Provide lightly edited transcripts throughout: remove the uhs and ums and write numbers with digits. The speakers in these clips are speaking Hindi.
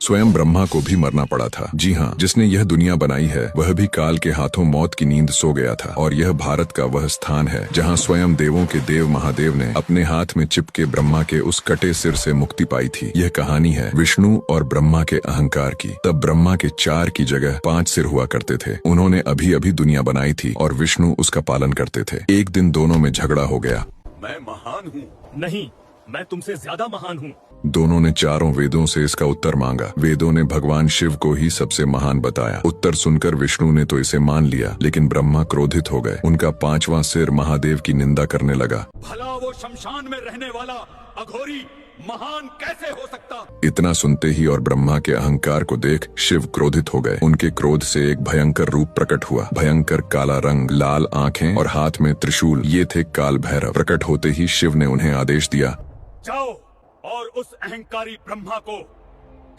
स्वयं ब्रह्मा को भी मरना पड़ा था। जी हाँ, जिसने यह दुनिया बनाई है वह भी काल के हाथों मौत की नींद सो गया था। और यह भारत का वह स्थान है जहाँ स्वयं देवों के देव महादेव ने अपने हाथ में चिपके ब्रह्मा के उस कटे सिर से मुक्ति पाई थी। यह कहानी है विष्णु और ब्रह्मा के अहंकार की। तब ब्रह्मा के 4 की जगह 5 सिर हुआ करते थे। उन्होंने अभी अभी दुनिया बनाई थी और विष्णु उसका पालन करते थे। एक दिन दोनों में झगड़ा हो गया। मैं महान हूँ। नहीं, मैं तुमसे ज्यादा महान हूँ। दोनों ने चारों वेदों से इसका उत्तर मांगा। वेदों ने भगवान शिव को ही सबसे महान बताया। उत्तर सुनकर विष्णु ने तो इसे मान लिया, लेकिन ब्रह्मा क्रोधित हो गए। उनका 5वां सिर महादेव की निंदा करने लगा। भला वो शमशान में रहने वाला अघोरी महान कैसे हो सकता? इतना सुनते ही और ब्रह्मा के अहंकार को देख शिव क्रोधित हो गए। उनके क्रोध से एक भयंकर रूप प्रकट हुआ। भयंकर काला रंग, लाल आंखें और हाथ में त्रिशूल, ये थे काल भैरव। प्रकट होते ही शिव ने उन्हें आदेश दिया, जाओ और उस अहंकारी ब्रह्मा को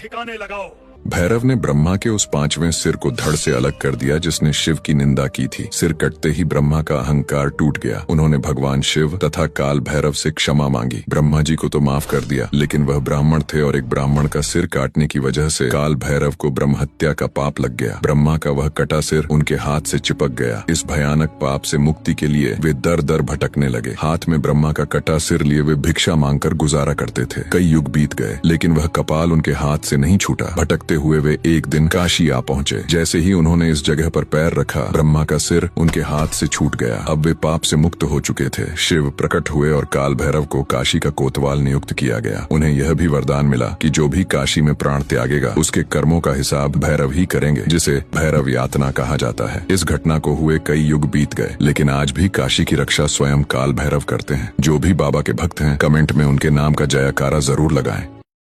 ठिकाने लगाओ। भैरव ने ब्रह्मा के उस 5वें सिर को धड़ से अलग कर दिया जिसने शिव की निंदा की थी। सिर कटते ही ब्रह्मा का अहंकार टूट गया। उन्होंने भगवान शिव तथा काल भैरव से क्षमा मांगी। ब्रह्मा जी को तो माफ कर दिया, लेकिन वह ब्राह्मण थे और एक ब्राह्मण का सिर काटने की वजह से काल भैरव को ब्रह्म हत्या का पाप लग गया। ब्रह्मा का वह कटा सिर उनके हाथ से चिपक गया। इस भयानक पाप से मुक्ति के लिए वे दर दर भटकने लगे। हाथ में ब्रह्मा का कटा सिर लिए वे भिक्षा मांगकर गुजारा करते थे। कई युग बीत गए, लेकिन वह कपाल उनके हाथ से नहीं छूटा। भटकते हुए वे एक दिन काशी आ पहुंचे। जैसे ही उन्होंने इस जगह पर पैर रखा, ब्रह्मा का सिर उनके हाथ से छूट गया। अब वे पाप से मुक्त हो चुके थे। शिव प्रकट हुए और काल भैरव को काशी का कोतवाल नियुक्त किया गया। उन्हें यह भी वरदान मिला कि जो भी काशी में प्राण त्यागेगा उसके कर्मों का हिसाब भैरव ही करेंगे, जिसे भैरव यातना कहा जाता है। इस घटना को हुए कई युग बीत गए, लेकिन आज भी काशी की रक्षा स्वयं काल भैरव करते हैं। जो भी बाबा के भक्त हैं, कमेंट में उनके नाम का जयकारा जरूर लगाएं।